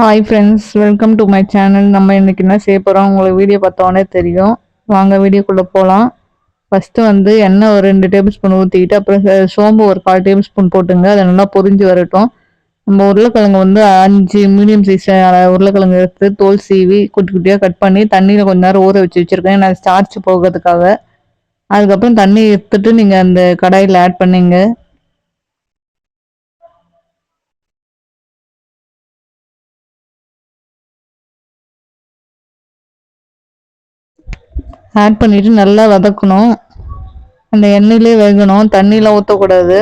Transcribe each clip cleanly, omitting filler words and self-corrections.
Hi friends, welcome to my channel. நம்ம இன்னைக்கு என்ன செய்ய போகிறோம் உங்களுக்கு வீடியோ பார்த்தோன்னே தெரியும். வாங்க வீடியோக்குள்ளே போகலாம். ஃபஸ்ட்டு எண்ணெய் ஒரு 2 டேபிள் ஸ்பூன் ஊற்றிக்கிட்டு அப்புறம் சோம்பு ஒரு 1/4 டேபிள் ஸ்பூன் போட்டுங்க. அதை நல்லா பொரிஞ்சு வரட்டும். நம்ம உருளைக்கிழங்கு 5 மீடியம் சைஸ் உருளைக்கிழங்கு எடுத்து தோல் சீவி குட்டி குட்டியாக கட் பண்ணி தண்ணியில் கொஞ்ச நேரம் ஊற வச்சுருக்கேன் நான் ஸ்டார்ச் போகிறதுக்காக. அதுக்கப்புறம் தண்ணி எடுத்துட்டு நீங்கள் அந்த கடாயில் ஆட் பண்ணிங்க. ஆட் பண்ணிவிட்டு நல்லா வதக்கணும். அந்த எண்ணெயிலே வேகணும், தண்ணியெலாம் ஊற்றக்கூடாது.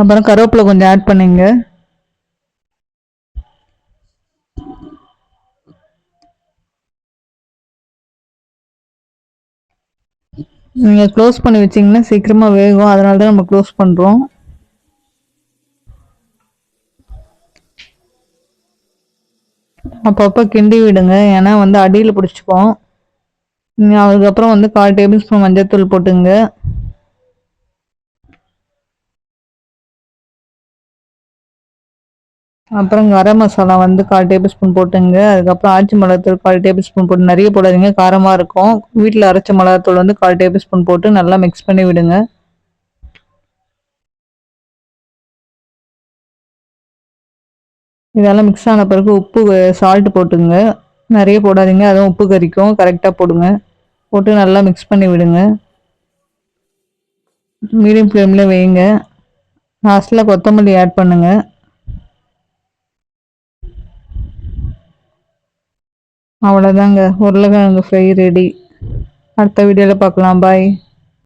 அப்புறம் கருவேப்பிலை கொஞ்சம் ஆட் பண்ணிங்க. நீங்கள் க்ளோஸ் பண்ணி வச்சிங்கன்னா சீக்கிரமாக வேகும், அதனால தான் நம்ம க்ளோஸ் பண்ணுறோம். அப்பப்போ கிண்டி விடுங்க, ஏன்னா அடியில் பிடிச்சிப்போம். அதுக்கப்புறம் 1/4 டேபிள் ஸ்பூன் மஞ்சள்தூள் போட்டுங்க. அப்புறம் கரம் மசாலா 1/4 டேபிள் ஸ்பூன் போட்டுங்க. அதுக்கப்புறம் ஆச்சி மிளகாத்தூள் 1/4 டேபிள் ஸ்பூன் போட்டு, நிறைய போடாதீங்க, காரமாக இருக்கும். வீட்டில் அரைச்ச மிளகாத்தூள் 1/4 டேபிள் ஸ்பூன் போட்டு நல்லா மிக்ஸ் பண்ணி விடுங்க. இதெல்லாம் மிக்ஸ் ஆன பிறகு உப்பு சால்ட் போட்டுங்க. நிறைய போடாதீங்க, அதுவும் உப்பு கறிக்கும், கரெக்டாக போடுங்க. போட்டு நல்லா மிக்ஸ் பண்ணி விடுங்க. மீடியம் ஃப்ளேமில் வைங்க. லாஸ்ட்டில் கொத்தமல்லி ஆட் பண்ணுங்க. அவ்வளோதாங்க, உருளைக்கிழங்கு ஃப்ரை ரெடி. அடுத்த வீடியோவில் பார்க்கலாம். பாய்.